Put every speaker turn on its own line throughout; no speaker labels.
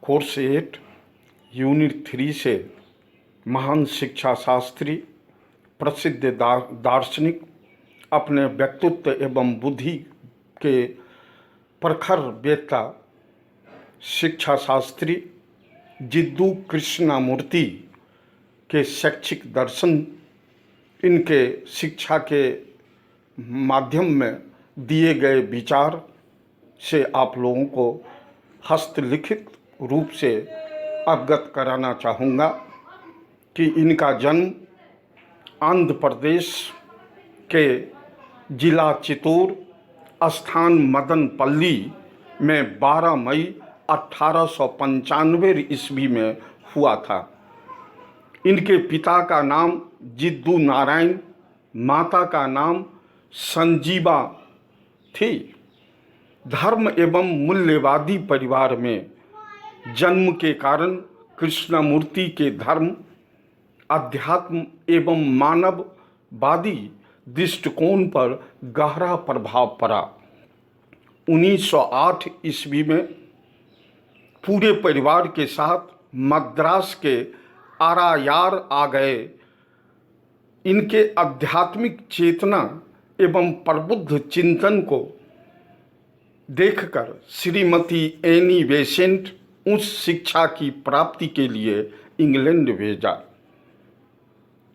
Course 8 unit 3 से महान शिक्षा शास्त्री प्रसिद्ध दार्शनिक अपने व्यक्तित्व एवं बुद्धि के प्रखर वेत्ता शिक्षा शास्त्री जिद्दू कृष्णमूर्ति के शैक्षिक दर्शन, इनके शिक्षा के माध्यम में दिए गए विचार से आप लोगों को हस्तलिखित रूप से अवगत कराना चाहूँगा कि इनका जन्म आंध्र प्रदेश के जिला चित्तूर, स्थान मदनपल्ली में 12 मई 1895 ईस्वी में हुआ था। इनके पिता का नाम जिद्दू नारायण, माता का नाम संजीवा थी। धर्म एवं मूल्यवादी परिवार में जन्म के कारण कृष्णमूर्ति के धर्म, अध्यात्म एवं मानववादी दृष्टिकोण पर गहरा प्रभाव पड़ा। 1908 ईस्वी में पूरे परिवार के साथ मद्रास के आरायार आ गए। इनके आध्यात्मिक चेतना एवं प्रबुद्ध चिंतन को देखकर श्रीमती एनी बेसेंट उच्च शिक्षा की प्राप्ति के लिए इंग्लैंड भेजा।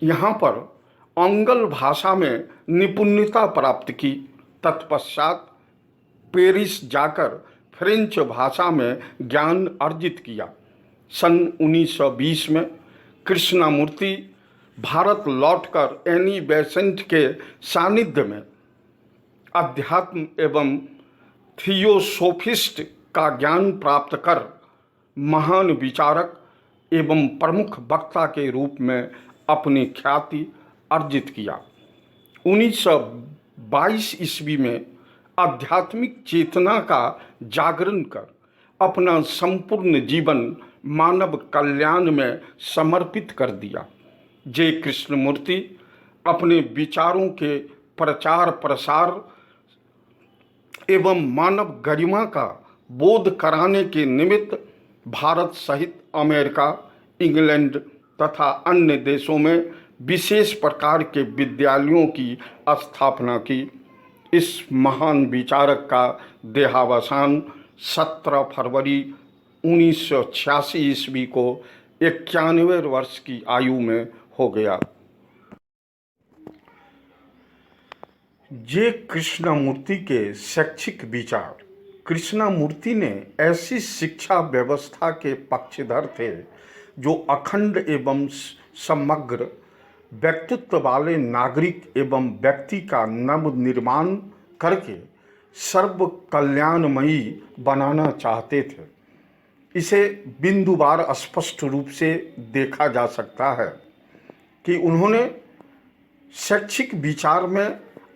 यहाँ पर आंग्ल भाषा में निपुणता प्राप्त की। तत्पश्चात पेरिस जाकर फ्रेंच भाषा में ज्ञान अर्जित किया। सन 1920 में कृष्णमूर्ति भारत लौटकर एनी बेसेंट के सानिध्य में अध्यात्म एवं थियोसोफिस्ट का ज्ञान प्राप्त कर महान विचारक एवं प्रमुख वक्ता के रूप में अपनी ख्याति अर्जित किया। 1922 ईस्वी में आध्यात्मिक चेतना का जागरण कर अपना संपूर्ण जीवन मानव कल्याण में समर्पित कर दिया। जे कृष्णमूर्ति अपने विचारों के प्रचार प्रसार एवं मानव गरिमा का बोध कराने के निमित्त भारत सहित अमेरिका, इंग्लैंड तथा अन्य देशों में विशेष प्रकार के विद्यालयों की स्थापना की। इस महान विचारक का देहावसान 17 फरवरी 1986 ईस्वी को 91 वर्ष की आयु में हो गया। जे कृष्णमूर्ति के शैक्षिक विचार। कृष्णमूर्ति ने ऐसी शिक्षा व्यवस्था के पक्षधर थे जो अखंड एवं समग्र व्यक्तित्व वाले नागरिक एवं व्यक्ति का नव निर्माण करके सर्व कल्याणमयी बनाना चाहते थे। इसे बिंदुवार स्पष्ट रूप से देखा जा सकता है कि उन्होंने शैक्षिक विचार में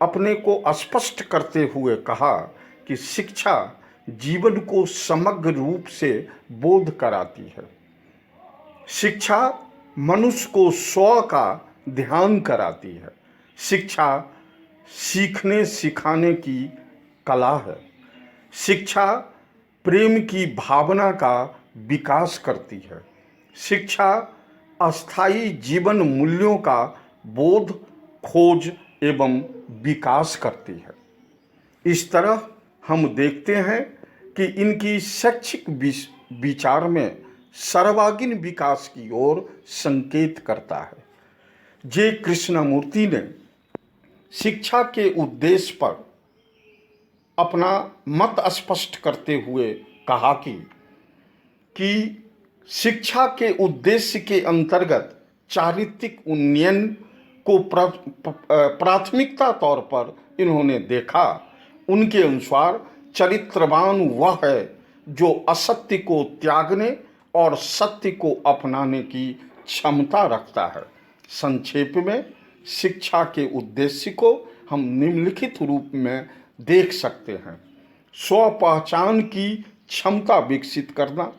अपने को स्पष्ट करते हुए कहा कि शिक्षा जीवन को समग्र रूप से बोध कराती है। शिक्षा मनुष्य को स्व का ध्यान कराती है। शिक्षा सीखने सिखाने की कला है। शिक्षा प्रेम की भावना का विकास करती है। शिक्षा अस्थायी जीवन मूल्यों का बोध, खोज एवं विकास करती है। इस तरह हम देखते हैं कि इनकी शैक्षिक विचार में सर्वांगीण विकास की ओर संकेत करता है। जे कृष्णमूर्ति ने शिक्षा के उद्देश्य पर अपना मत स्पष्ट करते हुए कहा कि शिक्षा के उद्देश्य के अंतर्गत चारित्रिक उन्नयन को प्राथमिकता तौर पर इन्होंने देखा। उनके अनुसार चरित्रवान वह है जो असत्य को त्यागने और सत्य को अपनाने की क्षमता रखता है। संक्षेप में शिक्षा के उद्देश्य को हम निम्नलिखित रूप में देख सकते हैं। स्व पहचान की क्षमता विकसित करना,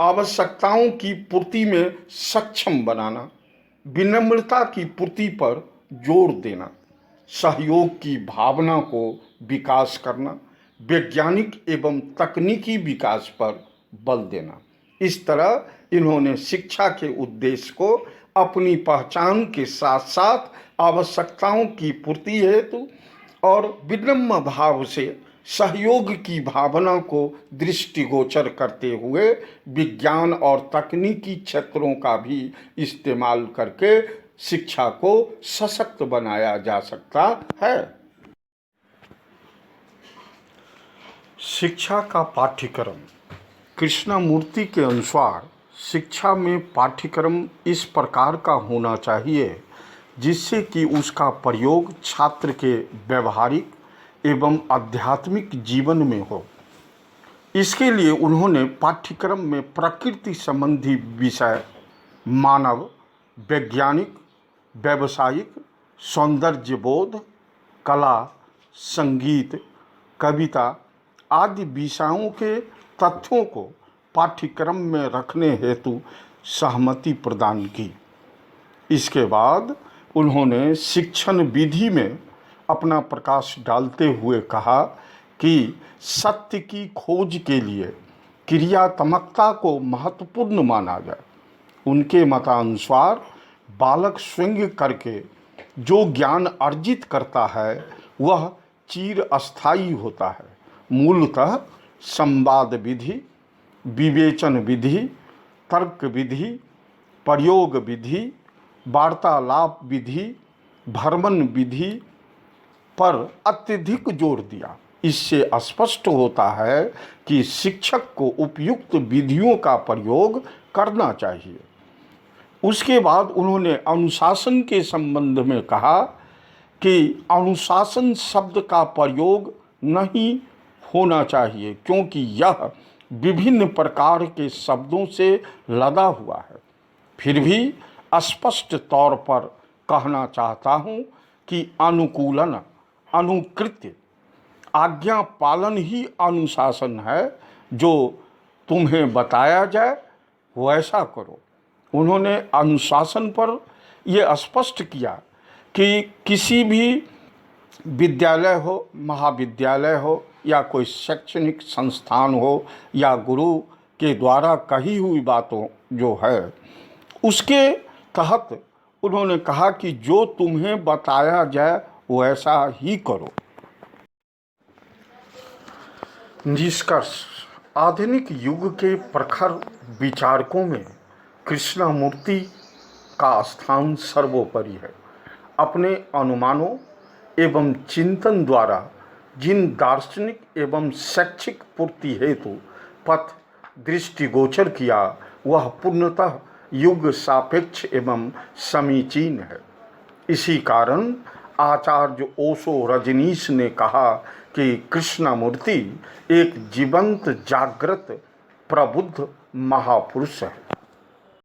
आवश्यकताओं की पूर्ति में सक्षम बनाना, विनम्रता की पूर्ति पर जोर देना, सहयोग की भावना को विकास करना, वैज्ञानिक एवं तकनीकी विकास पर बल देना। इस तरह इन्होंने शिक्षा के उद्देश्य को अपनी पहचान के साथ साथ आवश्यकताओं की पूर्ति हेतु और विनम्र भाव से सहयोग की भावना को दृष्टिगोचर करते हुए विज्ञान और तकनीकी क्षेत्रों का भी इस्तेमाल करके शिक्षा को सशक्त बनाया जा सकता है। शिक्षा का पाठ्यक्रम। कृष्णमूर्ति के अनुसार शिक्षा में पाठ्यक्रम इस प्रकार का होना चाहिए जिससे कि उसका प्रयोग छात्र के व्यवहारिक एवं आध्यात्मिक जीवन में हो। इसके लिए उन्होंने पाठ्यक्रम में प्रकृति संबंधी विषय, मानव, वैज्ञानिक, व्यावसायिक, सौंदर्य बोध, कला, संगीत, कविता आदि विषयों के तथ्यों को पाठ्यक्रम में रखने हेतु सहमति प्रदान की। इसके बाद उन्होंने शिक्षण विधि में अपना प्रकाश डालते हुए कहा कि सत्य की खोज के लिए क्रियात्मकता को महत्वपूर्ण माना जाए। उनके मतानुसार बालक स्वयं करके जो ज्ञान अर्जित करता है वह चिरस्थायी होता है। मूलतः संवाद विधि, विवेचन विधि, तर्क विधि, प्रयोग विधि, वार्तालाप विधि, भ्रमण विधि पर अत्यधिक जोर दिया। इससे स्पष्ट होता है कि शिक्षक को उपयुक्त विधियों का प्रयोग करना चाहिए। उसके बाद उन्होंने अनुशासन के संबंध में कहा कि अनुशासन शब्द का प्रयोग नहीं होना चाहिए क्योंकि यह विभिन्न प्रकार के शब्दों से लदा हुआ है। फिर भी स्पष्ट तौर पर कहना चाहता हूँ कि अनुकूलन, अनुकृत्य, आज्ञा पालन ही अनुशासन है। जो तुम्हें बताया जाए वैसा करो। उन्होंने अनुशासन पर यह स्पष्ट किया कि किसी भी विद्यालय हो, महाविद्यालय हो या कोई शैक्षणिक संस्थान हो या गुरु के द्वारा कही हुई बातों जो है उसके तहत उन्होंने कहा कि जो तुम्हें बताया जाए वैसा ही करो। निष्कर्ष। आधुनिक युग के प्रखर विचारकों में कृष्णमूर्ति का स्थान सर्वोपरि है। अपने अनुमानों एवं चिंतन द्वारा जिन दार्शनिक एवं शैक्षिक पूर्ति हेतु पथ दृष्टिगोचर किया वह पूर्णतः युग सापेक्ष एवं समीचीन है। इसी कारण आचार्य ओशो रजनीश ने कहा कि कृष्णमूर्ति एक जीवंत जागृत प्रबुद्ध महापुरुष है।